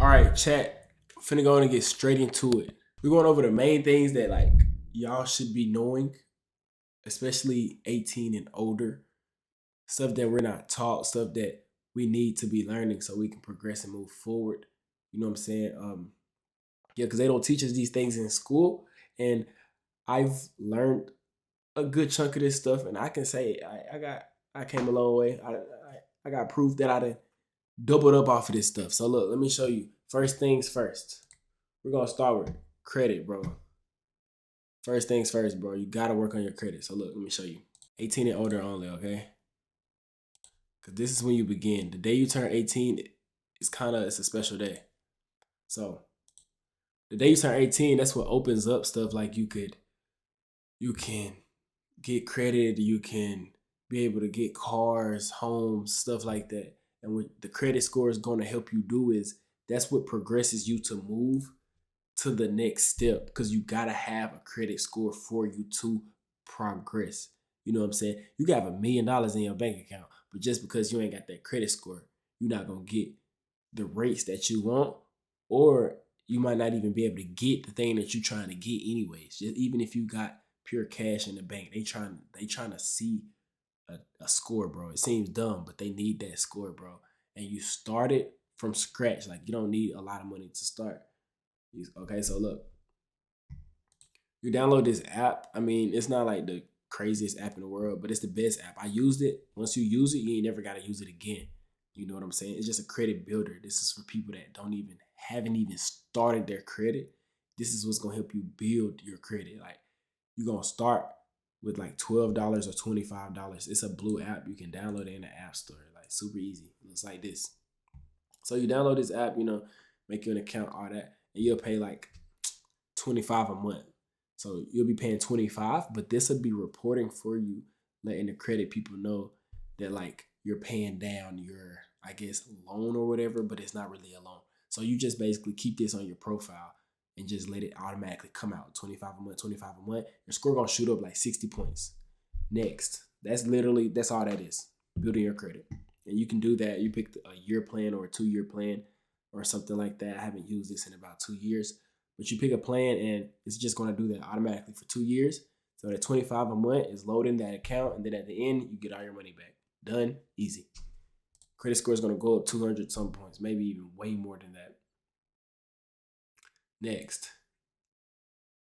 All right, chat. Finna go on and get straight into it. We're going over the main things that y'all should be knowing, especially 18 and older. Stuff that we're not taught, stuff that we need to be learning so we can progress and move forward. You know what I'm saying? Yeah, because they don't teach us these things in school, and I've learned a good chunk of this stuff, and I can say I came a long way. I got proof that I done doubled up off of this stuff. So look, let me show you. First things first. We're gonna start with credit, bro. First things first, bro. You gotta work on your credit. So look, let me show you. 18 and older only, okay? Cause this is when you begin. The day you turn 18, it's a special day. So the day you turn 18, that's what opens up stuff like you can get credit, you can be able to get cars, homes, stuff like that. And what the credit score is gonna help you do is that's what progresses you to move to the next step because you gotta have a credit score for you to progress. You know what I'm saying? You got $1 million in your bank account, but just because you ain't got that credit score, you're not gonna get the rates that you want, or you might not even be able to get the thing that you're trying to get anyways. Just even if you got pure cash in the bank, they trying to see a score, bro. It seems dumb, but they need that score, bro. And you started from scratch. Like you don't need a lot of money to start. Okay, so look, you download this app. I mean, it's not like the craziest app in the world, but it's the best app. I used it. Once you use it, you ain't never gotta use it again. You know what I'm saying? It's just a credit builder. This is for people that haven't even started their credit. This is what's gonna help you build your credit. Like you're gonna start with like $12 or $25. It's a blue app. You can download it in the app store. Like super easy. It looks like this. So you download this app, make you an account, all that, and you'll pay like 25 a month. So you'll be paying 25, but this will be reporting for you, letting the credit people know that like you're paying down your, I guess, loan or whatever, but it's not really a loan. So you just basically keep this on your profile and just let it automatically come out 25 a month, 25 a month. Your score gonna shoot up like 60 points. Next. That's all that is. Building your credit. And you can do that. You pick a year plan or a 2-year plan or something like that. I haven't used this in about 2 years. But you pick a plan and it's just going to do that automatically for 2 years. So that 25 a month is loading that account, and then at the end you get all your money back. Done, easy. Credit score is going to go up 200 some points, maybe even way more than that. Next,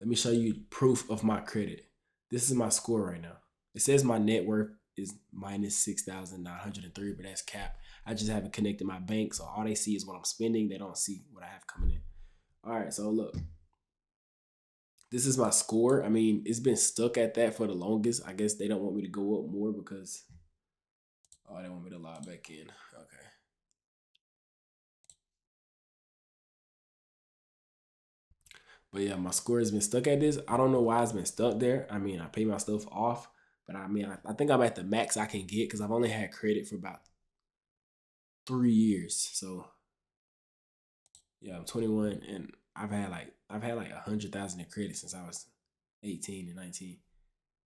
let me show you proof of my credit. This is my score right now. It says my net worth is minus 6,903, but that's cap. I just haven't connected my bank, so all they see is what I'm spending. They don't see what I have coming in. All right, so look, this is my score. I mean, it's been stuck at that for the longest. I guess they don't want me to go up more because they want me to log back in. Okay. But yeah, my score has been stuck at this. I don't know why it's been stuck there. I mean, I pay my stuff off, but I mean, I think I'm at the max I can get because I've only had credit for about 3 years. So yeah, I'm 21 and I've had like 100,000 in credit since I was 18 and 19.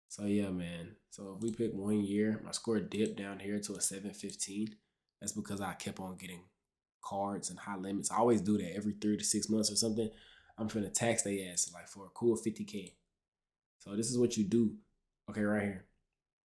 So yeah, man. So if we pick 1 year, my score dipped down here to a 715. That's because I kept on getting cards and high limits. I always do that every 3 to 6 months or something. I'm finna tax they ass like for a cool 50K. So this is what you do. Okay, right here.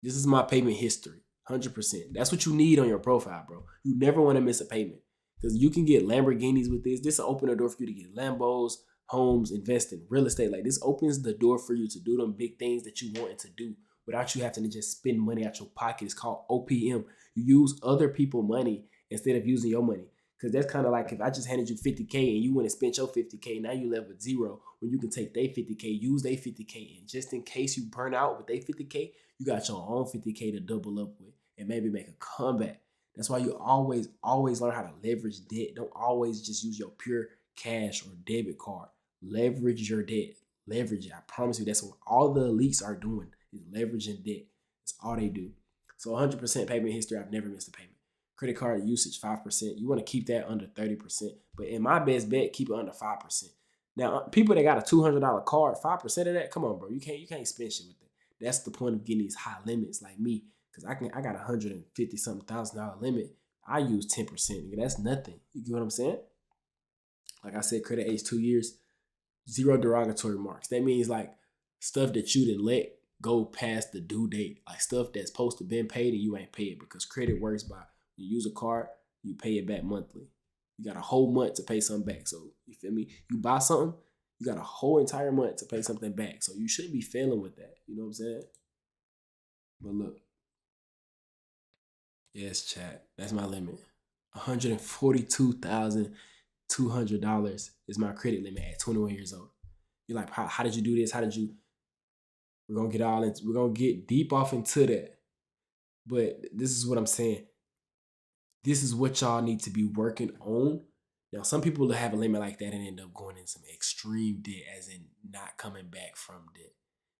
This is my payment history. 100%. That's what you need on your profile, bro. You never want to miss a payment. Because you can get Lamborghinis with this. This will open the door for you to get Lambos, homes, invest in real estate. Like this opens the door for you to do them big things that you wanted to do without you having to just spend money out your pocket. It's called OPM. You use other people's money instead of using your money. Because that's kind of like if I just handed you 50K and you went and spent your 50K, now you left with zero. When you can take their 50K, use their 50K, and just in case you burn out with their 50K, you got your own 50K to double up with and maybe make a comeback. That's why you always learn how to leverage debt. Don't always just use your pure cash or debit card. Leverage your debt. Leverage it. I promise you, that's what all the elites are doing is leveraging debt. That's all they do. So 100% payment history. I've never missed a payment. Credit card usage 5%. You want to keep that under 30%. But in my best bet, keep it under 5%. Now, people that got a $200 card, 5% of that, come on, bro. You can't spend shit with it. That's the point of getting these high limits like me. Cause I got 150 something thousand dollar limit. I use 10%. Nigga, that's nothing. You get what I'm saying? Like I said, credit age 2 years, zero derogatory marks. That means like stuff that you didn't let go past the due date, like stuff that's supposed to been paid and you ain't paid, because credit works by when you use a card, you pay it back monthly. You got a whole month to pay something back. So you feel me? You buy something, you got a whole entire month to pay something back. So you shouldn't be failing with that. You know what I'm saying? But look, yes, chat. That's my limit. $142,200 is my credit limit at 21 years old. You're like, how did you do this? How did you? We're gonna get all into. We're gonna get deep off into that. But this is what I'm saying. This is what y'all need to be working on. Now, some people have a limit like that and end up going in some extreme debt, as in not coming back from debt.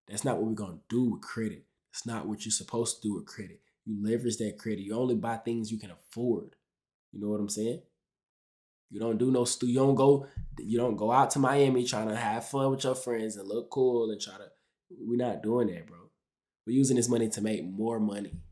That's not what we're gonna do with credit. It's not what you're supposed to do with credit. You leverage that credit. You only buy things you can afford. You know what I'm saying? You don't do no you don't go out to Miami trying to have fun with your friends and look cool and try to. We're not doing that, bro. We're using this money to make more money.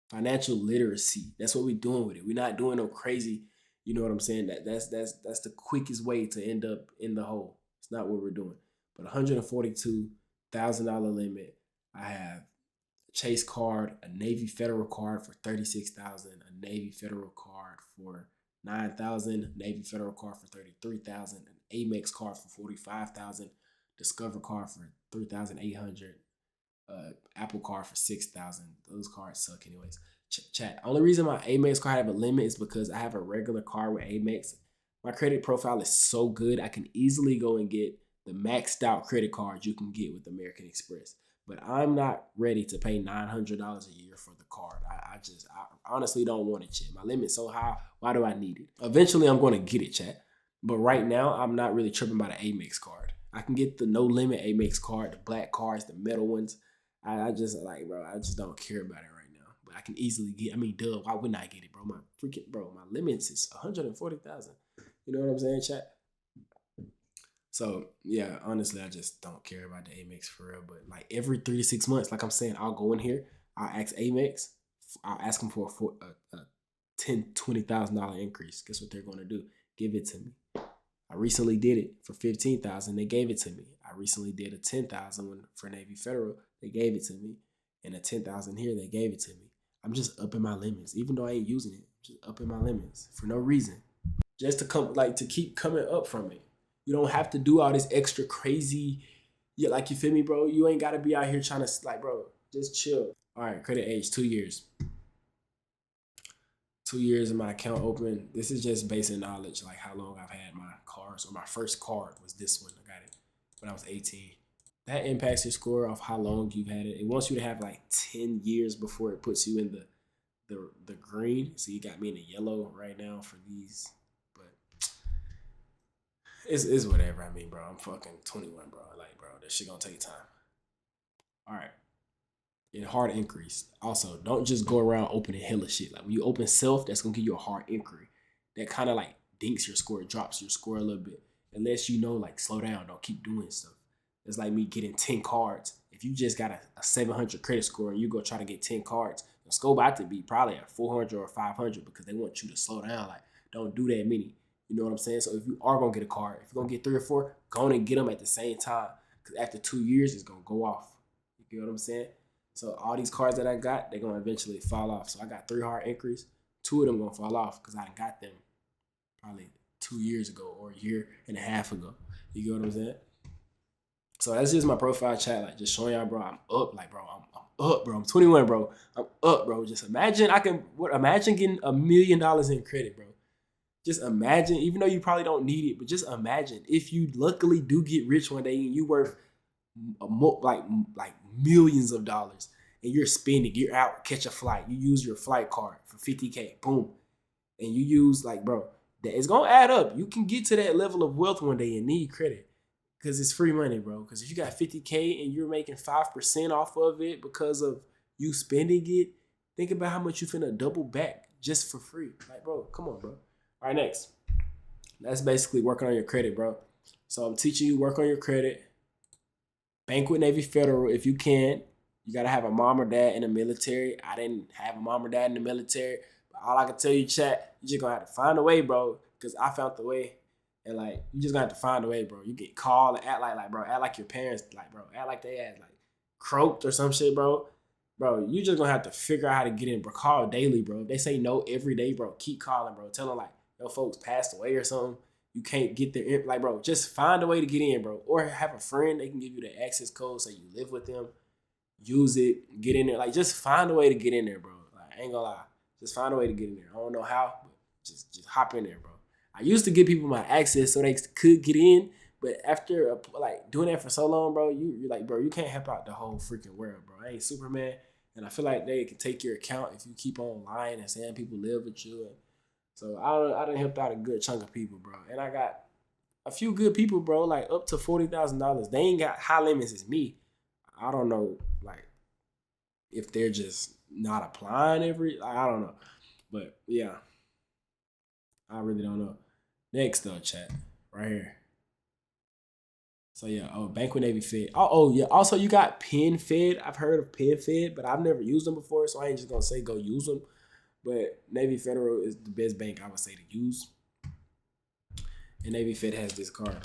Financial literacy. That's what we're doing with it. We're not doing no crazy. You know what I'm saying? That's the quickest way to end up in the hole. It's not what we're doing. But $142,000 limit. I have a Chase card, a Navy Federal card for $36,000, a Navy Federal card for $9,000, Navy Federal card for $33,000, an Amex card for $45,000, Discover card for $3,800, Apple card for $6,000. Those cards suck anyways. Chat. Only reason my Amex card have a limit is because I have a regular card with Amex. My credit profile is so good, I can easily go and get the maxed out credit card you can get with American Express. But I'm not ready to pay $900 a year for the card. I honestly don't want it yet. My limit's so high. Why do I need it? Eventually, I'm going to get it, chat. But right now, I'm not really tripping about an Amex card. I can get the no limit Amex card, the black cards, the metal ones. I just like, bro, I just don't care about it right now. But I can easily get. I mean, duh, why wouldn't I get it, bro? My limits is 140,000. You know what I'm saying, chat? So yeah, honestly, I just don't care about the Amex for real. But like every 3 to 6 months, like I'm saying, I'll go in here, I'll ask Amex, I'll ask them for a $10,000, $20,000 increase. Guess what they're gonna do? Give it to me. I recently did it for $15,000. They gave it to me. I recently did a $10,000 one for Navy Federal. They gave it to me, and a $10,000 here. They gave it to me. I'm just upping my limits, even though I ain't using it. I'm just upping my limits for no reason, just to keep coming up from it. You don't have to do all this extra crazy. Yeah, like you feel me, bro? You ain't gotta be out here trying to like, bro. Just chill. All right, credit age 2 years. 2 years in my account open. This is just basic knowledge, like how long I've had my cards, or my first card was this one. I got it when I was 18. That impacts your score off how long you've had it. It wants you to have like 10 years before it puts you in the green. So you got me in the yellow right now for these. But it's whatever. I mean, bro, I'm fucking 21, bro. Like, bro, this shit gonna take time. All right. And hard increase. Also, don't just go around opening hella shit. Like when you open self, that's gonna give you a hard inquiry. That kind of like dinks your score, drops your score a little bit. Unless you know, like, slow down, don't keep doing stuff. It's like me getting 10 cards. If you just got a 700 credit score and you go try to get 10 cards, the score about to be probably a 400 or 500 because they want you to slow down. Like, don't do that many. You know what I'm saying? So if you are gonna get a card, if you're gonna get 3 or 4, go on and get them at the same time. Because after 2 years, it's gonna go off. You get what I'm saying? So all these cards that I got, they're gonna eventually fall off. So I got 3 hard inquiries. 2 of them gonna fall off because I got them probably 2 years ago or a year and a half ago. You get what I'm saying? So that's just my profile, chat. Like, just showing y'all, bro, I'm up. Like, bro, I'm up, bro. I'm 21, bro. I'm up, bro. Just imagine imagine getting $1 million in credit, bro. Just imagine, even though you probably don't need it, but just imagine if you luckily do get rich one day and you worth like millions of dollars and you're spending, you're out, catch a flight, you use your flight card for 50K, boom. And you use, like, bro, that it's gonna add up. You can get to that level of wealth one day and need credit. Because it's free money, bro. Because if you got 50K and you're making 5% off of it because of you spending it, think about how much you finna double back just for free. Like, bro, come on, bro. All right, next. That's basically working on your credit, bro. So I'm teaching you work on your credit. Bank with Navy Federal if you can. You got to have a mom or dad in the military. I didn't have a mom or dad in the military. But all I can tell you, chat, you're just going to have to find a way, bro. Because I found the way. And like you just got to find a way, bro. You get called and act like bro, act like your parents, like bro, act like they ass like croaked or some shit, bro. Bro, you just gonna have to figure out how to get in, bro. Call daily, bro. If they say no every day, bro, keep calling, bro. Tell them like your folks passed away or something. You can't get there, like bro. Just find a way to get in, bro. Or have a friend they can give you the access code so you live with them. Use it, get in there. Like just find a way to get in there, bro. Like I ain't gonna lie, just find a way to get in there. I don't know how, but just hop in there, bro. I used to give people my access so they could get in, but after like doing that for so long, bro, you're like, bro, you can't help out the whole freaking world, bro. I ain't Superman, and I feel like they can take your account if you keep on lying and saying people live with you. And so I done helped out a good chunk of people, bro, and I got a few good people, bro, like up to $40,000. They ain't got high limits as me. I don't know, like if they're just not applying I don't know, but yeah, I really don't know. Next though, chat right here. So yeah, Bank with Navy Fed. Oh yeah. Also, you got PenFed. I've heard of PenFed, but I've never used them before, so I ain't just gonna say go use them. But Navy Federal is the best bank I would say to use, and Navy Fed has this card.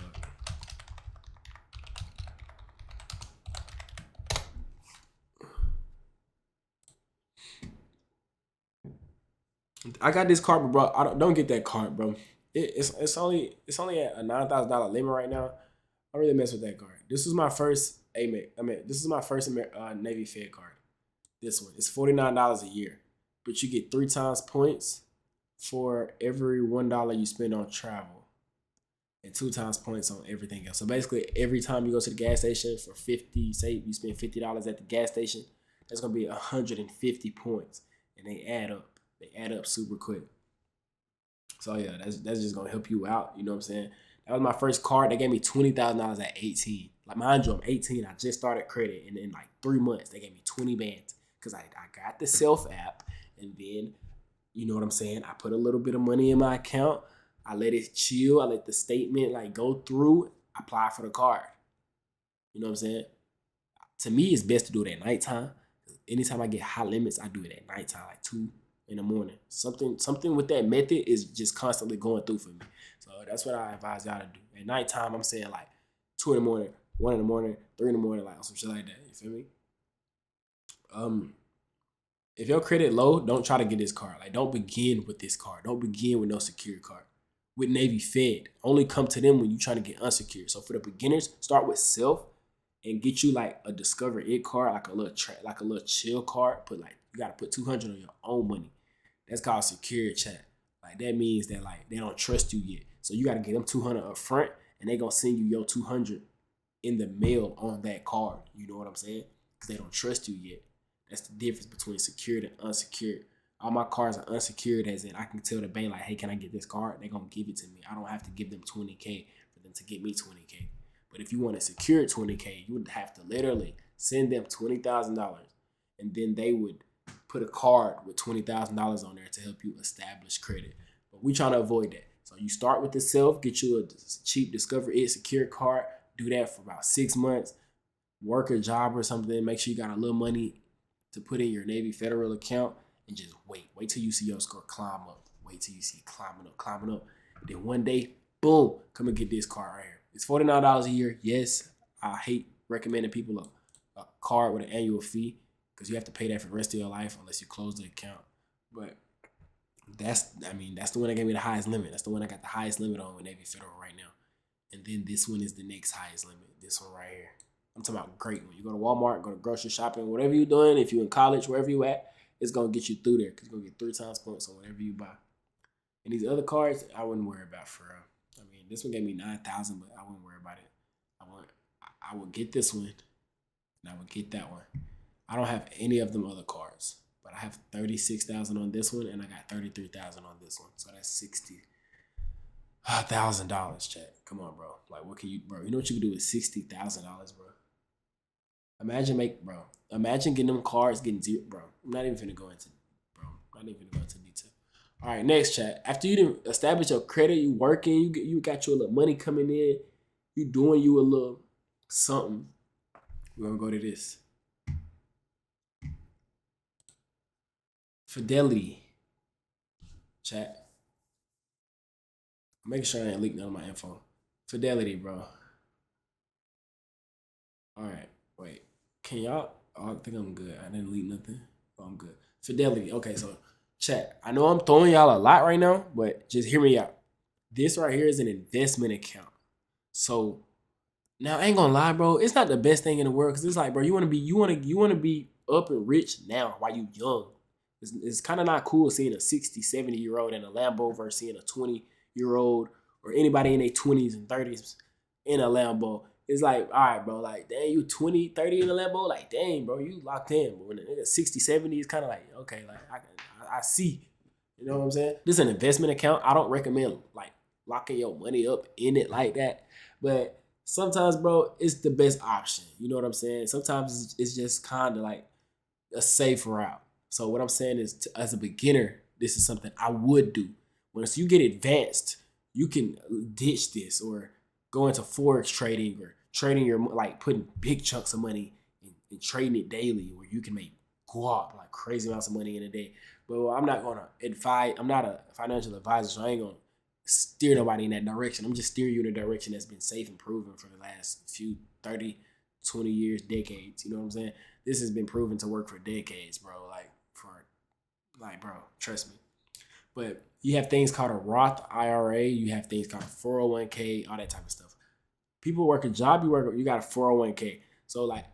I got this card, but bro, I don't get that card, bro. It's only at a $9,000 limit right now. I really mess with that card. This was my first this is my first Navy Fed card. This one. It's $49 a year. But you get 3 times points for every $1 you spend on travel. And 2 times points on everything else. So basically every time you go to the gas station for 50, say you spend $50 at the gas station, that's gonna be 150 points. And they add up. They add up super quick. So yeah, that's just gonna help you out. You know what I'm saying? That was my first card. They gave me $20,000 at 18. Like mind you, I'm 18. I just started credit, and in like 3 months, they gave me 20 bands because I got the self app, and then you know what I'm saying. I put a little bit of money in my account. I let it chill. I let the statement like go through. Apply for the card. You know what I'm saying? To me, it's best to do it at nighttime. Anytime I get high limits, I do it at nighttime, like 2 in the morning. Something with that method is just constantly going through for me. So that's what I advise y'all to do. At nighttime, I'm saying like 2 in the morning, 1 in the morning, 3 in the morning, like some shit like that. You feel me? If your credit low, don't try to get this card. Like don't begin with this card. Don't begin with no secured card. With Navy Fed, only come to them when you trying to get unsecured. So for the beginners, start with self and get you like a Discover It card, like a little chill card. Put like you gotta put 200 on your own money. That's called secure chat. Like that means that like they don't trust you yet. So you gotta get them 200 up front, and they gonna send you your 200 in the mail on that card. You know what I'm saying? Because they don't trust you yet. That's the difference between secured and unsecured. All my cards are unsecured, as in I can tell the bank like, hey, can I get this card? They're gonna give it to me. I don't have to give them 20K for them to get me 20K. But if you want to secure 20K, you would have to literally send them $20,000, and then they would put a card with $20,000 on there to help you establish credit. But we trying to avoid that. So you start with the self, get you a cheap Discover It secure card. Do that for about 6 months. Work a job or something. Make sure you got a little money to put in your Navy Federal account, and just wait. Wait till you see your score climb up. Wait till you see it climbing up. And then one day, boom, come and get this card right here. It's $49 a year. Yes, I hate recommending people a card with an annual fee because you have to pay that for the rest of your life unless you close the account. But that's the one that gave me the highest limit. That's the one I got the highest limit on with Navy Federal right now. And then this one is the next highest limit. This one right here. I'm talking about great one. You go to Walmart, go to grocery shopping, whatever you're doing, if you're in college, wherever you at, it's going to get you through there because you're going to get 3 times points on whatever you buy. And these other cards, I wouldn't worry about for real. I mean, this one gave me 9,000, but I wouldn't worry about it. I would get this one, and I would get that one. I don't have any of them other cards, but I have 36,000 on this one, and I got 33,000 on this one. So that's $60,000, chat. Come on, bro. Like, what can you, bro? You know what you can do with $60,000, bro? Imagine getting them cards, getting zero, bro. I'm not even finna go into, detail. All right, next chat. After you establish your credit, you working, you got your little money coming in, you doing you a little something. We're gonna go to this. Fidelity, chat. I'm making sure I ain't leak none of my info. Fidelity, bro. All right, wait. Can y'all? Oh, I think I'm good. I didn't leak nothing. Oh, I'm good. Fidelity. Okay, so chat. I know I'm throwing y'all a lot right now, but just hear me out. This right here is an investment account. So now I ain't gonna lie, bro. It's not the best thing in the world because it's like, bro, you wanna be up and rich now while you young. It's kind of not cool seeing a 60, 70 year old in a Lambo versus seeing a 20-year old or anybody in their 20s and 30s in a Lambo. It's like, all right, bro, like, dang, you 20, 30 in a Lambo? Like, dang, bro, you locked in. But when a nigga 60, 70, it's kind of like, okay, like, I see. You know what I'm saying? This is an investment account. I don't recommend, like, locking your money up in it like that. But sometimes, bro, it's the best option. You know what I'm saying? Sometimes it's just kind of like a safe route. So what I'm saying is, as a beginner, this is something I would do. Once you get advanced, you can ditch this or go into forex trading or trading your, like, putting big chunks of money and trading it daily, where you can make guap, like crazy amounts of money in a day. But I'm not gonna advise. I'm not a financial advisor, so I ain't gonna steer nobody in that direction. I'm just steering you in a direction that's been safe and proven for the last few 30, 20 years, decades. You know what I'm saying? This has been proven to work for decades, bro. Bro, trust me. But you have things called a Roth IRA, you have things called 401k, all that type of stuff. People work a job, you got a 401k. So like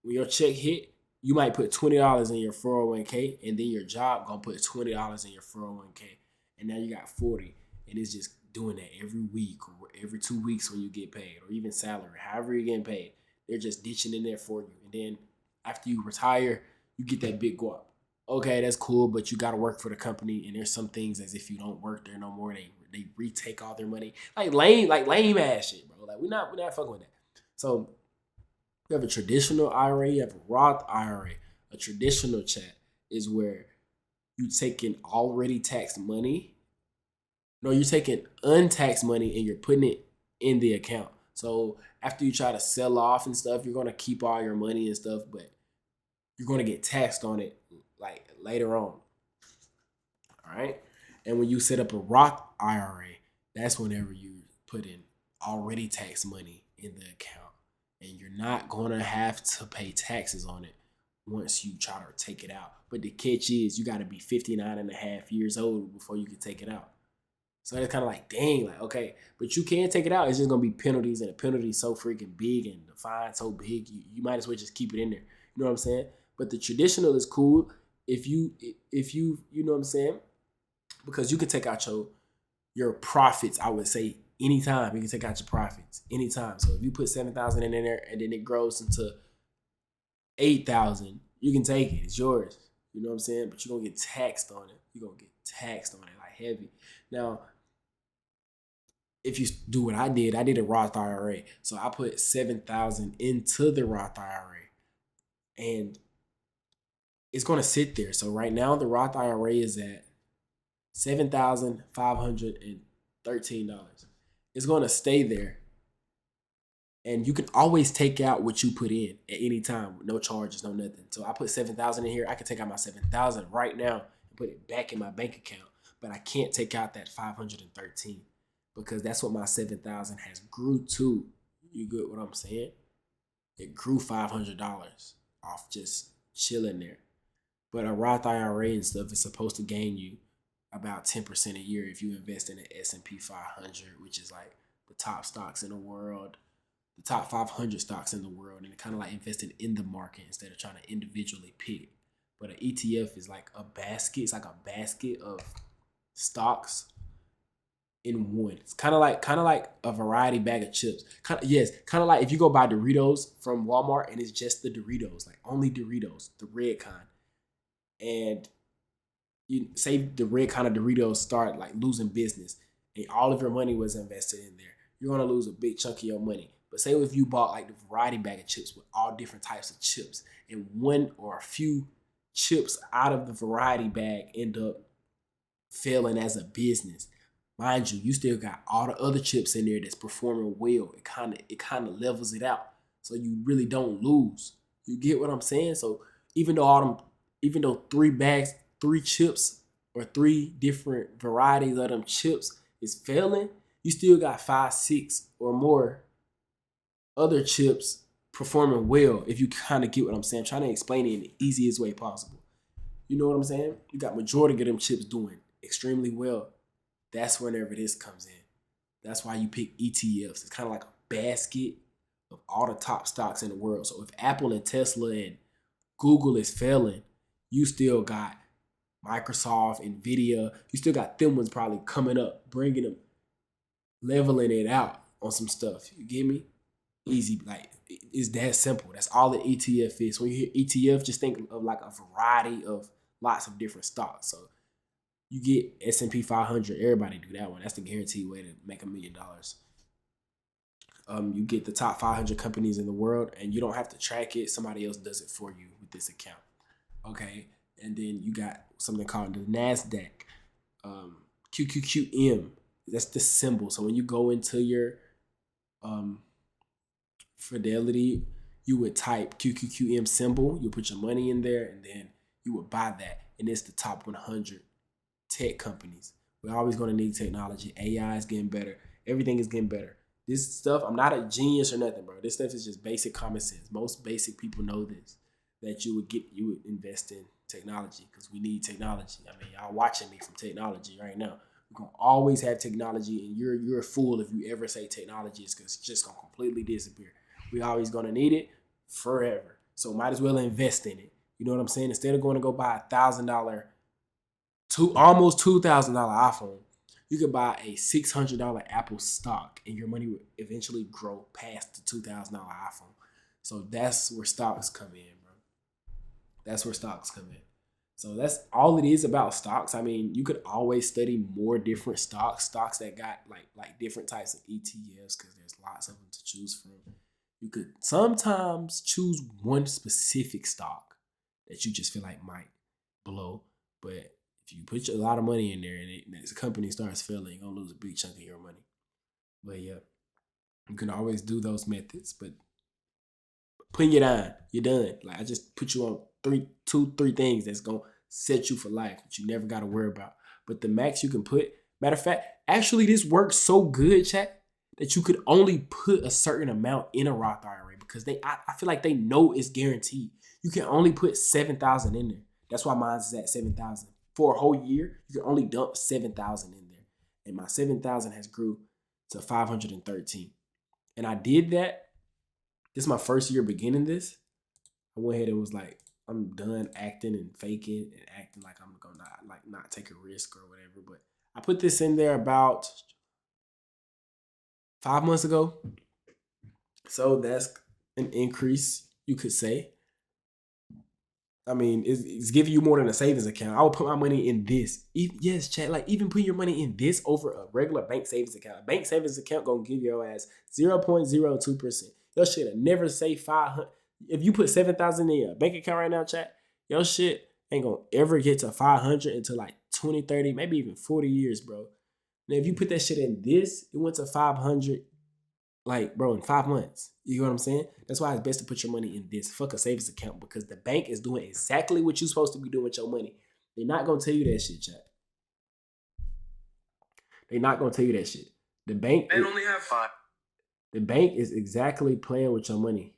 when your check hit, you might put $20 in your 401k, and then your job gonna put $20 in your 401k, and now you got 40, and it's just doing that every week or every 2 weeks when you get paid, or even salary, however you're getting paid. They're just ditching in there for you, and then after you retire, you get that big guap. Okay, that's cool, but you gotta work for the company, and there's some things as if you don't work there no more, they retake all their money, like lame ass shit, bro. Like we're not fucking with that. So you have a traditional IRA, you have a Roth IRA. A traditional chat is where you taking already taxed money. No, you're taking untaxed money and you're putting it in the account. So after you try to sell off and stuff, you're gonna keep all your money and stuff, but you're gonna get taxed on it like later on. All right. And when you set up a Roth IRA, that's whenever you put in already taxed money in the account. And you're not going to have to pay taxes on it once you try to take it out. But the catch is you got to be 59 and a half years old before you can take it out. So it's kind of like, dang, like, okay, but you can take it out. It's just going to be penalties, and the penalty's so freaking big and the fine so big, you might as well just keep it in there. You know what I'm saying? But the traditional is cool if you know what I'm saying? Because you can take out your profits, I would say, anytime. You can take out your profits anytime. So if you put 7,000 in there and then it grows into 8,000, you can take it. It's yours. You know what I'm saying? But you're gonna get taxed on it. You're gonna get taxed on it like heavy. Now, if you do what I did a Roth IRA. So I put 7,000 into the Roth IRA, and it's gonna sit there. So right now the Roth IRA is at $7,513. It's gonna stay there, and you can always take out what you put in at any time with no charges, no nothing. So I put 7,000 in here. I can take out my 7,000 right now and put it back in my bank account, but I can't take out that 513 because that's what my 7,000 has grew to. You get what I'm saying? It grew $500 off just chilling there. But a Roth IRA and stuff is supposed to gain you about 10% a year if you invest in the S&P 500, which is like the top stocks in the world, the top 500 stocks in the world, and kind of like investing in the market instead of trying to individually pick. But an ETF is like a basket. It's like a basket of stocks in one. It's kind of like a variety bag of chips. Kind of like if you go buy Doritos from Walmart and it's just the Doritos, like only Doritos, the red kind, and you say the red kind of Doritos start like losing business, and all of your money was invested in there, you're gonna lose a big chunk of your money. But say if you bought like the variety bag of chips with all different types of chips, and one or a few chips out of the variety bag end up failing as a business, mind you, you still got all the other chips in there that's performing well. It kind of levels it out, so you really don't lose. You get what I'm saying? So even though three chips or three different varieties of them chips is failing, you still got 5, 6 or more other chips performing well if you kind of get what I'm saying. I'm trying to explain it in the easiest way possible. You know what I'm saying? You got majority of them chips doing extremely well. That's whenever this comes in. That's why you pick ETFs. It's kind of like a basket of all the top stocks in the world. So if Apple and Tesla and Google is failing, you still got Microsoft, Nvidia. You still got them ones probably coming up, bringing them, leveling it out on some stuff. You get me? Easy, like it's that simple. That's all the ETF is. When you hear ETF, just think of like a variety of lots of different stocks. So you get S&P 500. Everybody do that one. That's the guaranteed way to make $1 million. You get the top 500 companies in the world, and you don't have to track it. Somebody else does it for you with this account. Okay, and then you got something called the Nasdaq, QQQM. That's the symbol. So when you go into your Fidelity, you would type QQQM symbol. You put your money in there, and then you would buy that. And it's the top 100 tech companies. We're always going to need technology. AI is getting better. Everything is getting better. This stuff, I'm not a genius or nothing, bro. This stuff is just basic common sense. Most basic people know this, that you would invest in technology because we need technology. I mean, y'all watching me from technology right now. We're going to always have technology, and you're a fool if you ever say technology is just going to completely disappear. We always going to need it forever. So might as well invest in it. You know what I'm saying? Instead of going to go buy $1,000, almost $2,000 iPhone, you could buy a $600 Apple stock, and your money would eventually grow past the $2,000 iPhone. So that's where stocks come in, bro. That's where stocks come in. So that's all it is about stocks. I mean, you could always study more different stocks that got like different types of ETFs because there's lots of them to choose from. You could sometimes choose one specific stock that you just feel like might blow, but if you put a lot of money in there and this company starts failing, you're gonna lose a big chunk of your money. But yeah, you can always do those methods. But putting it on, you're done. Like I just put you on three things that's gonna set you for life that you never gotta worry about. But the max you can put, matter of fact, actually this works so good, chat, that you could only put a certain amount in a Roth IRA because I feel like they know it's guaranteed. You can only put 7,000 in there. That's why mine is at 7,000. For a whole year, you can only dump 7,000 in there. And my 7,000 has grew to 513. And I did that. This is my first year beginning this. I went ahead and was like, I'm done acting and faking and acting like I'm gonna not take a risk or whatever. But I put this in there about 5 months ago. So that's an increase, you could say. I mean, it's giving you more than a savings account. I would put my money in this. Yes, chat. Like even putting your money in this over a regular bank savings account. A bank savings account gonna give your ass 0.02%. Your shit will never say 500. If you put 7,000 in your bank account right now, chat, your shit ain't gonna ever get to 500 until like 20, 30, maybe even 40 years, bro. Now, if you put that shit in this, it went to 500 like, bro, in 5 months. You know what I'm saying? That's why it's best to put your money in this. Fuck a savings account because the bank is doing exactly what you're supposed to be doing with your money. They're not going to tell you that shit, chat. They're not going to tell you that shit. The bank only have 5. The bank is exactly playing with your money.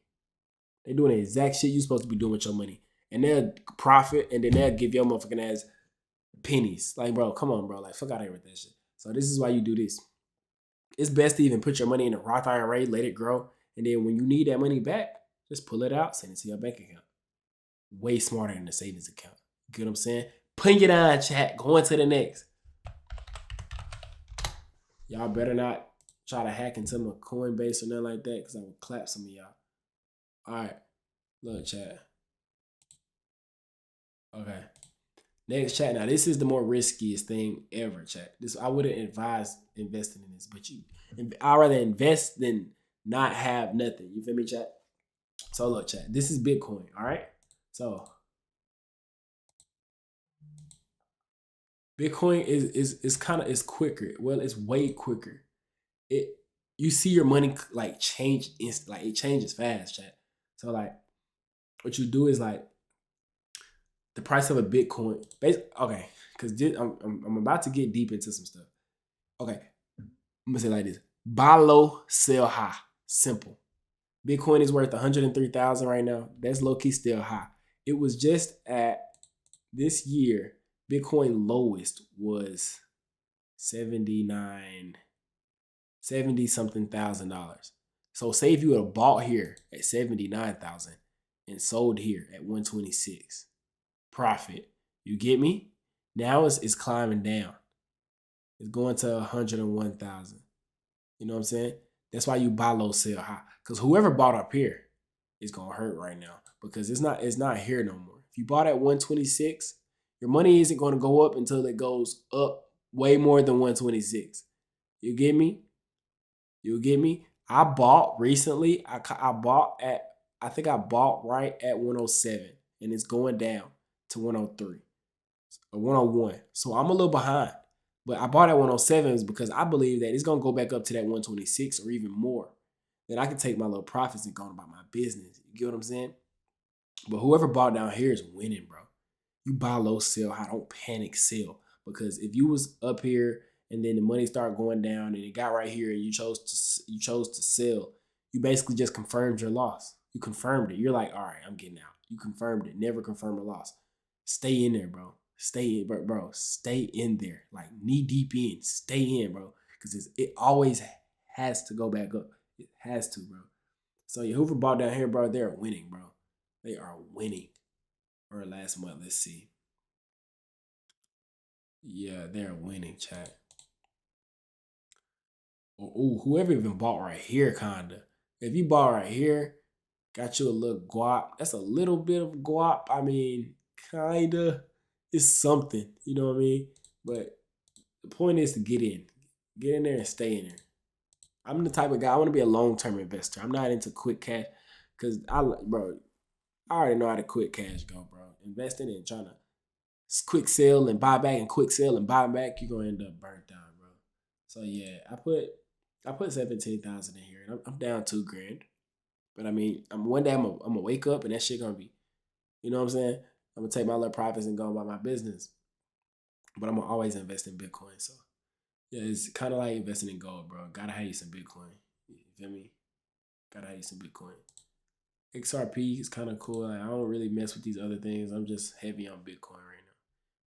They're doing the exact shit you're supposed to be doing with your money. And they'll profit and then they'll give your motherfucking ass pennies. Like, bro, come on, bro. Like, fuck out of here with that shit. So this is why you do this. It's best to even put your money in a Roth IRA, let it grow, and then when you need that money back, just pull it out, send it to your bank account. Way smarter than a savings account. You get what I'm saying? Putting it on, chat. Going to the next. Y'all better not try to hack into my Coinbase or nothing like that because I will clap some of y'all. All right. Look, chat. Okay. Next, chat. Now, this is the more riskiest thing ever, chat. This I wouldn't advise investing in this, but I'd rather invest than not have nothing. You feel me, chat? So look, chat. This is Bitcoin, all right? So Bitcoin is quicker. Well, it's way quicker. You see your money like change like it changes fast, chat. So like what you do is like the price of a Bitcoin. Okay, because I'm about to get deep into some stuff. Okay, I'm gonna say it like this: buy low, sell high. Simple. Bitcoin is worth 103,000 right now. That's low key still high. It was just at this year. Bitcoin lowest was 79, 70 something $1,000. So say if you would have bought here at 79,000 and sold here at 126, profit. You get me? Now it's climbing down. It's going to 101,000. You know what I'm saying? That's why you buy low, sell high. Because whoever bought up here is gonna hurt right now because it's not here no more. If you bought at 126, your money isn't gonna go up until it goes up way more than 126. You get me? You get me? I bought recently. I bought at I think I bought right at 107, and it's going down to 103 or 101. So I'm a little behind. But I bought at 107 because I believe that it's gonna go back up to that 126 or even more. Then I can take my little profits and go about my business. You get what I'm saying? But whoever bought down here is winning, bro. You buy low, sell high. Don't panic, sell. Because if you was up here and then the money started going down and it got right here and you chose to sell, you basically just confirmed your loss. You confirmed it. You're like, all right, I'm getting out. You confirmed it. Never confirm a loss. Stay in there, bro. Stay in, bro. Stay in there, like knee deep in. Stay in, bro, because it always has to go back up. It has to, bro. So whoever bought down here, bro, they're winning, bro. They are winning. Or last month, let's see. Yeah, they're winning, chat. Oh, whoever even bought right here, kinda. If you bought right here, got you a little guap. That's a little bit of guap. I mean, kinda. It's something, you know what I mean? But the point is to get in. Get in there and stay in there. I'm the type of guy, I want to be a long-term investor. I'm not into quick cash because I already know how to quick cash go, bro. Investing and trying to quick sell and buy back and quick sell and buy back, you're gonna end up burnt down, bro. So yeah, I put 17,000 in here and I'm down $2,000. But I mean, one day I'm gonna wake up and that shit gonna be, you know what I'm saying? I'm gonna take my little profits and go about my business. But I'm gonna always invest in Bitcoin. So yeah, it's kind of like investing in gold, bro. Gotta have you some Bitcoin. You feel me? Gotta have you some Bitcoin. XRP is kind of cool. Like, I don't really mess with these other things. I'm just heavy on Bitcoin right now.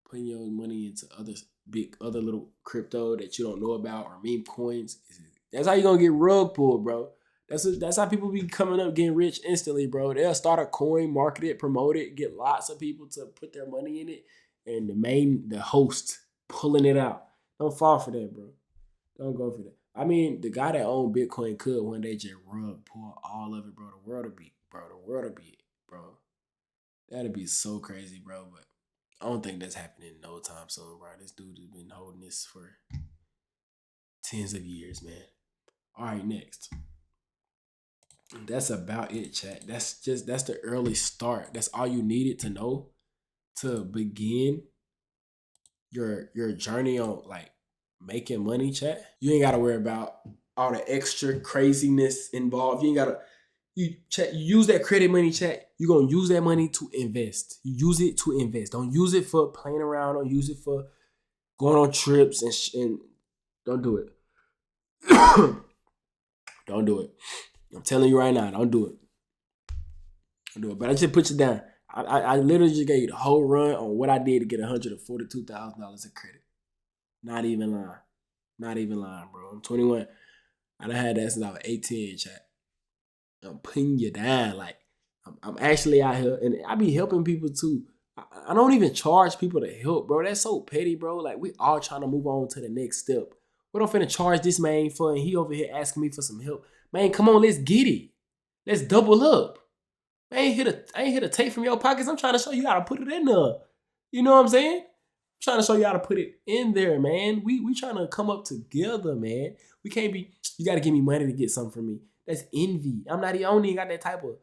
Putting your money into other little crypto that you don't know about or meme coins. That's how you gonna get rug pulled, bro. That's how people be coming up getting rich instantly, bro. They'll start a coin, market it, promote it, get lots of people to put their money in it, and the host pulling it out. Don't fall for that, bro. Don't go for that. I mean, the guy that owned Bitcoin could one day just rug pull all of it, bro. The world will be, bro. That'd be so crazy, bro. But I don't think that's happening in no time soon, bro. This dude has been holding this for tens of years, man. All right, next. That's about it, chat. That's the early start. That's all you needed to know to begin your journey on like making money, chat. You ain't gotta worry about all the extra craziness involved. You ain't gotta you use that credit money, chat. You're gonna use that money to invest. You use it to invest. Don't use it for playing around. Don't use it for going on trips and don't do it. Don't do it. I'm telling you right now, don't do it. Don't do it. But I just put you down. I literally just gave you the whole run on what I did to get $142,000 in credit. Not even lying. Not even lying, bro. I'm 21. I done had that since I was 18, chat. I'm putting you down. Like, I'm actually out here, and I be helping people too. I don't even charge people to help, bro. That's so petty, bro. Like, we all trying to move on to the next step. What I'm finna charge this man for, and he over here asking me for some help. Man, come on, let's get it. Let's double up. I ain't here to take from your pockets. I'm trying to show you how to put it in there. You know what I'm saying? I'm trying to show you how to put it in there, man. We trying to come up together, man. We can't be, you got to give me money to get something from me. That's envy. I don't even got that type of,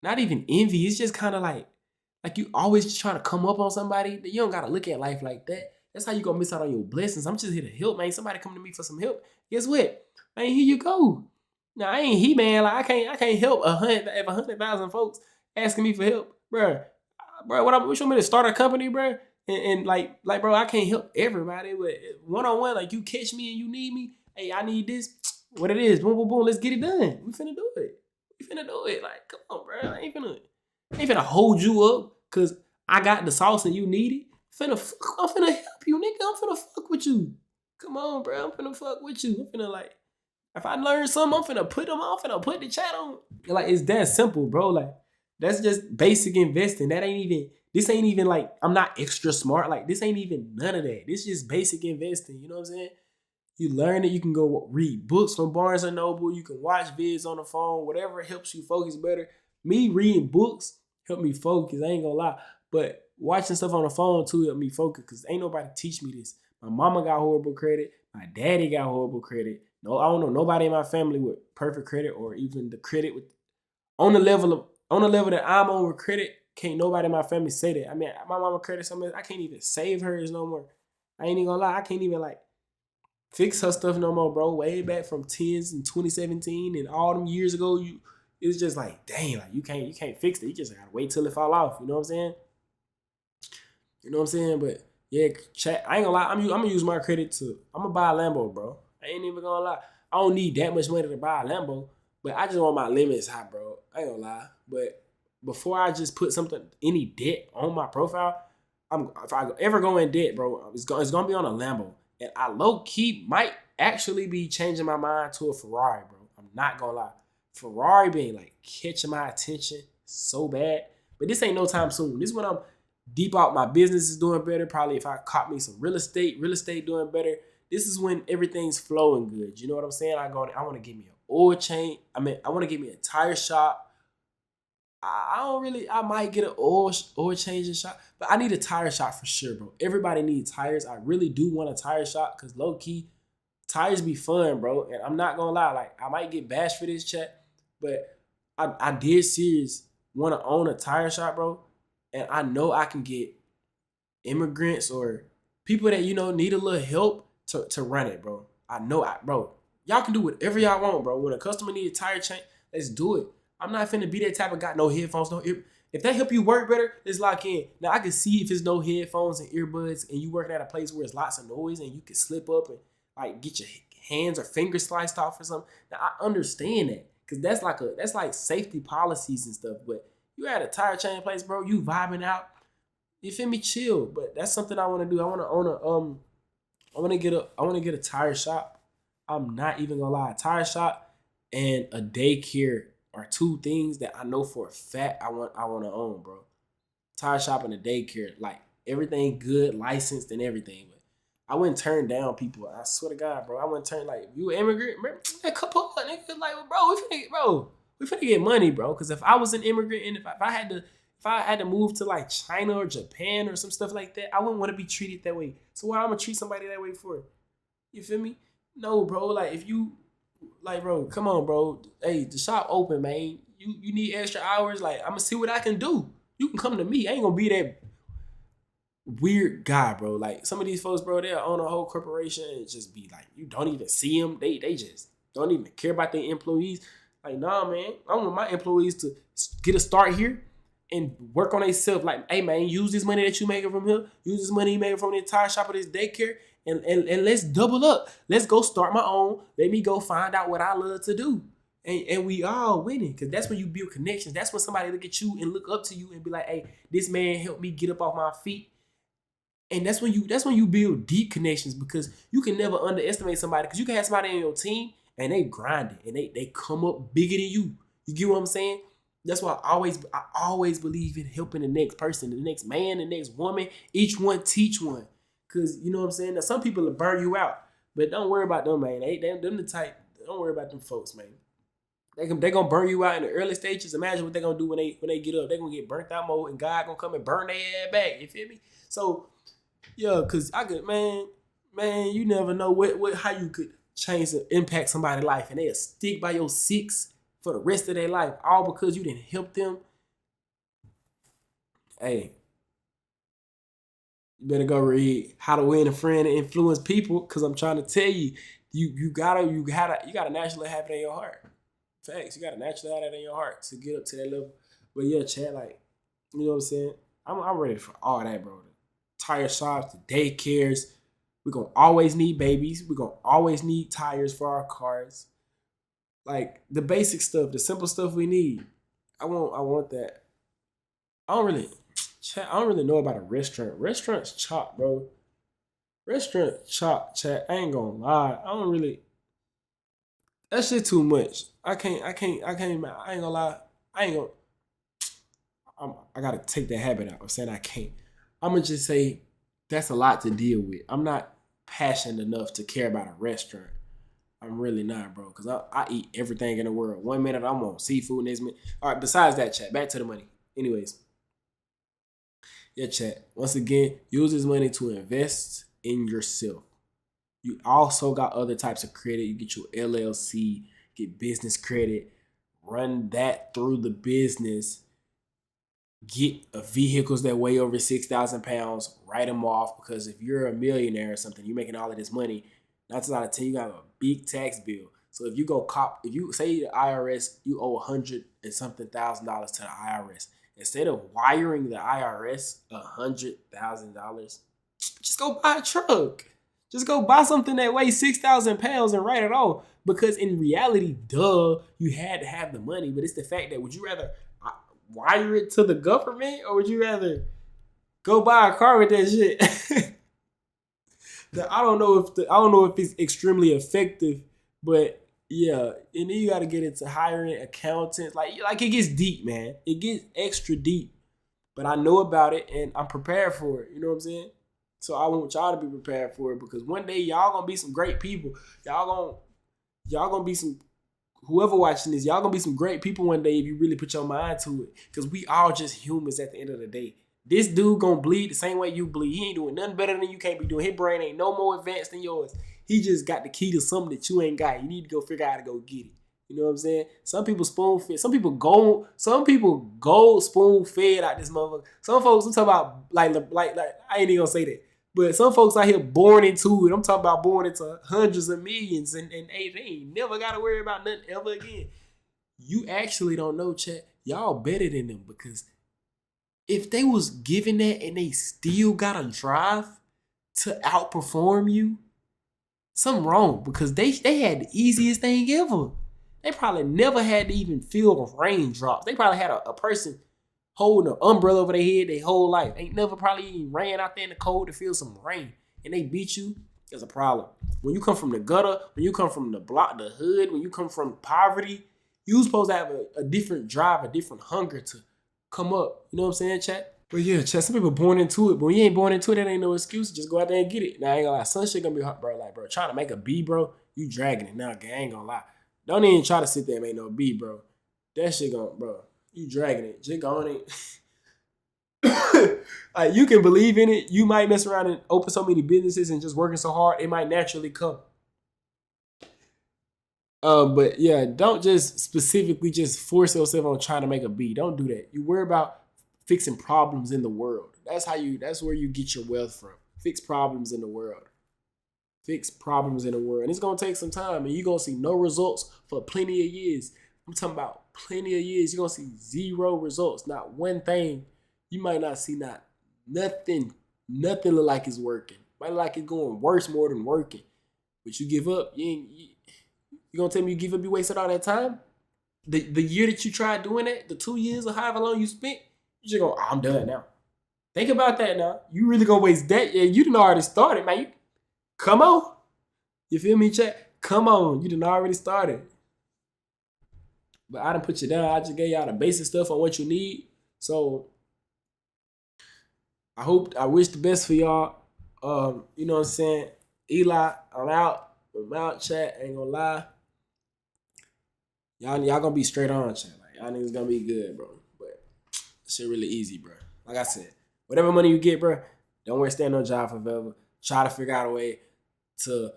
not even envy. It's just kind of like you always just trying to come up on somebody. You don't got to look at life like that. That's how you going to miss out on your blessings. I'm just here to help, man. Somebody come to me for some help. Guess what? Man, here you go. Now, I ain't he, man. Like, I can't help 100,000 folks asking me for help. Bro, what you want me to start a company, bro? And like, bro, I can't help everybody. But one-on-one, like, you catch me and you need me, Hey, I need this. What it is? Boom, boom, boom. Let's get it done. We finna do it. We finna do it. Like, come on, bro. I ain't finna hold you up because I got the sauce and you need it. I'm finna help you, nigga. I'm finna fuck with you. Come on, bro. I'm finna fuck with you. I'm finna like, if I learn something, I'm finna put them on. I'm finna put the chat on. Like, it's that simple, bro. Like, that's just basic investing. This ain't even like, I'm not extra smart. Like, this ain't even none of that. This just basic investing. You know what I'm saying? You learn it. You can go read books from Barnes and Noble. You can watch vids on the phone. Whatever helps you focus better. Me reading books help me focus. I ain't gonna lie. But watching stuff on the phone too help me focus because ain't nobody teach me this. My mama got horrible credit. My daddy got horrible credit. No, I don't know nobody in my family with perfect credit or even the credit with on the level that I'm on with credit. Can't nobody in my family say that. I mean, my mama credit so much I can't even save hers no more. I ain't even gonna lie. I can't even like fix her stuff no more, bro. Way back from 10s and 2017 and all them years ago, it's just like, dang, like you can't fix it. You just gotta wait till it fall off. You know what I'm saying? You know what I'm saying? But yeah, chat. I ain't gonna lie. I'm gonna use my credit to. I'm gonna buy a Lambo, bro. I ain't even gonna lie. I don't need that much money to buy a Lambo, but I just want my limits high, bro. I ain't gonna lie. But before I just put any debt on my profile, if I ever go in debt, bro, it's gonna be on a Lambo. And I low key might actually be changing my mind to a Ferrari, bro. I'm not gonna lie. Ferrari been like catching my attention so bad. But this ain't no time soon. This is when I'm deep out. My business is doing better. Probably if I caught me some real estate doing better. This is when everything's flowing good. You know what I'm saying? I want to give me an oil change. I want to give me a tire shop. I don't really. I might get an oil changing shop, but I need a tire shop for sure, bro. Everybody needs tires. I really do want a tire shop because low key, tires be fun, bro. And I'm not gonna lie, like I might get bashed for this chat, but I did serious want to own a tire shop, bro. And I know I can get immigrants or people that need a little help to run it, bro. I know, bro. Y'all can do whatever y'all want, bro. When a customer need a tire change, let's do it. I'm not finna be that type of guy. No headphones, no ear. If that help you work better, let's lock in. Now I can see if it's no headphones and earbuds, and you working at a place where it's lots of noise, and you can slip up and like get your hands or fingers sliced off or something. Now I understand that because that's like safety policies and stuff. But you at a tire chain place, bro. You vibing out. You feel me? Chill. But that's something I want to do. I want to own I want to get a tire shop. I'm not even gonna lie. A tire shop and a daycare are two things that I know for a fact I want to own, bro. Tire shop and a daycare, like everything good, licensed and everything. But I wouldn't turn down people. I swear to God, bro. I wouldn't turn like you an immigrant, bro. Hey, come on, nigga. Like, we finna get money, bro. Because if I was an immigrant and if I had to move to like China or Japan or some stuff like that, I wouldn't want to be treated that way. So why I'm gonna treat somebody that way for? You feel me? No, bro. Like if you like, bro, come on, bro. Hey, the shop open, man. You need extra hours. Like, I'm gonna see what I can do. You can come to me. I ain't gonna be that weird guy, bro. Like some of these folks, bro, they'll own a whole corporation and just be like, you don't even see them. They just don't even care about their employees. Like, nah, man. I want my employees to get a start here and work on themselves. Like, hey, man, use this money that you making from here. Use this money you making from the entire shop or this daycare. And let's double up. Let's go start my own. Let me go find out what I love to do. And we all winning. Because that's when you build connections. That's when somebody look at you and look up to you and be like, hey, this man helped me get up off my feet. And that's when you build deep connections because you can never underestimate somebody because you can have somebody on your team and they grind it and they come up bigger than you. You get what I'm saying? That's why I always believe in helping the next person, the next man, the next woman, each one teach one. Cause you know what I'm saying? Now some people will burn you out, but don't worry about them, man. Them the type. Don't worry about them folks, man. They gonna burn you out in the early stages. Imagine what they gonna do when they get up. They gonna get burnt out more, and God gonna come and burn their ass back. You feel me? So yeah, cause I could, man, you never know how you could change and impact somebody's life, and they'll stick by your six for the rest of their life, all because you didn't help them. Hey, you better go read How to Win a Friend and Influence People, cause I'm trying to tell you, you gotta naturally have it in your heart. Facts, you gotta naturally have that in your heart to get up to that level. But yeah, Chad, like, you know what I'm saying? I'm ready for all that, bro. The tire shops, the daycares, We're gonna always need babies. We're gonna always need tires for our cars. Like the basic stuff, the simple stuff we need. I want that. I don't really I don't really know about a restaurant. Restaurants chop, bro. Restaurant chop, chat. I ain't gonna lie. I don't really that shit too much. I ain't gonna lie. I ain't gonna I gotta take that habit out of saying I can't. I'm gonna just say that's a lot to deal with. I'm not passionate enough to care about a restaurant. I'm really not, bro, because I eat everything in the world. 1 minute I'm on seafood, next minute. All right, besides that, chat, back to the money. Anyways, yeah, chat. Once again, use this money to invest in yourself. You also got other types of credit. You get your LLC, get business credit, run that through the business, get vehicles that weigh over 6,000 pounds, write them off, because if you're a millionaire or something, you're making all of this money, 9 times out of 10, you got a big tax bill. So if you go if you say the IRS, you owe $100,000 to the IRS. Instead of wiring the IRS $100,000, just go buy a truck. Just go buy something that weighs 6,000 pounds and write it off. Because in reality, you had to have the money. But it's the fact that would you rather wire it to the government, or would you rather go buy a car with that shit? I don't know if it's extremely effective, but yeah. And then you got to get into hiring accountants. Like it gets deep, man. It gets extra deep. But I know about it and I'm prepared for it. You know what I'm saying? So I want y'all to be prepared for it, because one day y'all gonna be some great people. Y'all gonna be some, whoever watching this, y'all gonna be some great people one day if you really put your mind to it. Because we all just humans at the end of the day. This dude gonna bleed the same way you bleed. He ain't doing nothing better than you can't be doing. His brain ain't no more advanced than yours. He just got the key to something that you ain't got. You need to go figure out how to go get it. You know what I'm saying? Some people spoon fed. Some people gold spoon fed out this motherfucker. Some folks, I'm talking about like I ain't even gonna say that. But some folks out here born into it. I'm talking about born into hundreds of millions, and they ain't never got to worry about nothing ever again. You actually don't know, chat. Y'all better than them, because if they was given that and they still got a drive to outperform you, something wrong, because they had the easiest thing ever. They probably never had to even feel the raindrops. They probably had a person holding an umbrella over their head their whole life. Ain't never probably even ran out there in the cold to feel some rain. And they beat you, there's a problem. When you come from the gutter, when you come from the block, the hood, when you come from poverty, you supposed to have a different drive, a different hunger to come up. You know what I'm saying, chat? But yeah, chat, some people born into it. But when you ain't born into it, that ain't no excuse. Just go out there and get it. Now, I ain't gonna lie. Some shit gonna be hard, bro. Like, bro, trying to make a B, bro, you dragging it. Now, I ain't gonna lie. Don't even try to sit there and make no B, bro. That shit gonna, bro, you dragging it. Just go on it. Like, you can believe in it. You might mess around and open so many businesses and just working so hard, it might naturally come. But yeah, don't just specifically just force yourself on trying to make a B. Don't do that. You worry about fixing problems in the world. That's where you get your wealth from. Fix problems in the world. Fix problems in the world. And it's gonna take some time, and you're gonna see no results for plenty of years. I'm talking about plenty of years. You're gonna see zero results. Not one thing. You might not see nothing look like it's working. Might look like it's going worse more than working. But you give up, you gonna tell me you give up, you wasted all that time? The year that you tried doing it, the 2 years or however long you spent, you just go, I'm done now. Think about that now. You really gonna waste that? Yeah, you done already started, man. Come on. You feel me, chat? Come on. You done already started. But I done put you down. I just gave y'all the basic stuff on what you need. So I wish the best for y'all. You know what I'm saying? Eli, I'm out, chat. Ain't gonna lie. Y'all gonna be straight on, chat. Like, y'all niggas gonna be good, bro. But shit really easy, bro. Like I said, whatever money you get, bro, don't worry, stay on no job forever. Try to figure out a way to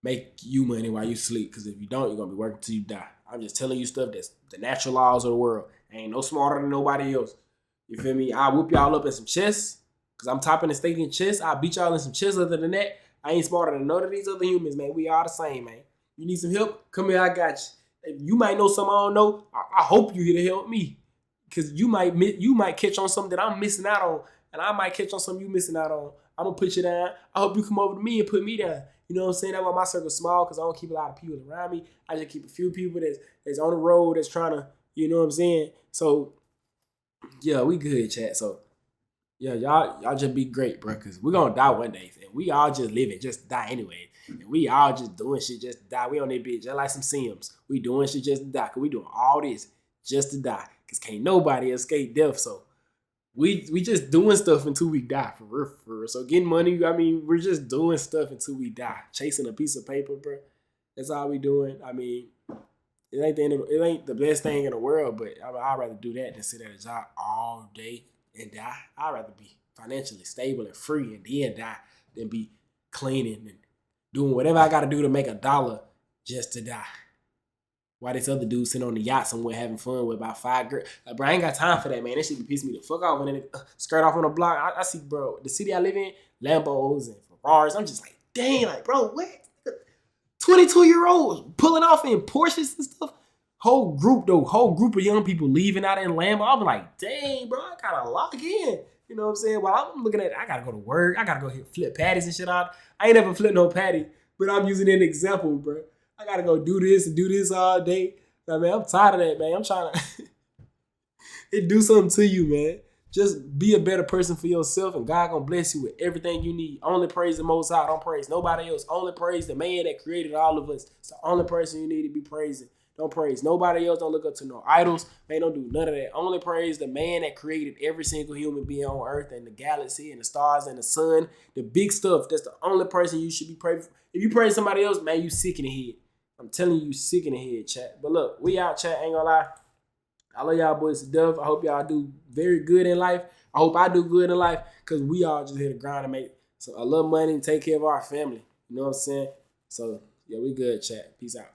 make you money while you sleep. Because if you don't, you're gonna be working till you die. I'm just telling you stuff that's the natural laws of the world. I ain't no smarter than nobody else. You feel me? I'll whoop y'all up in some chess. Because I'm topping the stake in chess. I'll beat y'all in some chess. Other than that, I ain't smarter than none of these other humans, man. We all the same, man. You need some help? Come here, I got you. You might know something I don't know. I hope you here to help me. Because you might catch on something that I'm missing out on. And I might catch on something you missing out on. I'm gonna put you down. I hope you come over to me and put me down. You know what I'm saying? That's why my circle's small, because I don't keep a lot of people around me. I just keep a few people that's on the road that's trying to, you know what I'm saying? So yeah, we good, chat. So yeah, y'all just be great, bro. Cause we gonna die one day, and we all just living, just die anyway. And we all just doing shit just to die. We on that bitch just like some Sims. We doing shit just to die. Cause we doing all this just to die. Cause can't nobody escape death. So we just doing stuff until we die, for real, for real. So getting money, I mean, we're just doing stuff until we die. Chasing a piece of paper, bro. That's all we doing. I mean, it ain't the best thing in the world, but I'd rather do that than sit at a job all day and die. I'd rather be financially stable and free and then die than be cleaning and doing whatever I got to do to make $1 just to die. Why this other dude sitting on the yacht somewhere having fun with about 5 girls? Like, bro, I ain't got time for that, man. That shit be pissing me the fuck off. And then skirt off on the block. I see, bro, the city I live in, Lambos and Ferraris. I'm just like, dang, like, bro, what? 22-year-olds pulling off in Porsches and stuff. Whole group of young people leaving out in Lambo. I'm like, dang, bro, I gotta lock in. You know what I'm saying? While I'm looking at it, I gotta go to work. I gotta go flip patties and shit out. I ain't never flipped no patty, but I'm using an example, bro. I gotta go do this and do this all day. Like, man, I'm tired of that, man. I'm trying to it do something to you, man. Just be a better person for yourself, and God gonna bless you with everything you need. Only praise the Most High. Don't praise nobody else. Only praise the man that created all of us. It's the only person you need to be praising. Don't praise nobody else. Don't look up to no idols. Man, don't do none of that. Only praise the man that created every single human being on earth and the galaxy and the stars and the sun. The big stuff. That's the only person you should be praying for. If you praise somebody else, man, you sick in the head. I'm telling you, sick in the head, chat. But look, we out, chat. Ain't gonna lie. I love y'all boys to death. I hope y'all do very good in life. I hope I do good in life, because we all just here to grind and make a little money and take care of our family. You know what I'm saying? So, yeah, we good, chat. Peace out.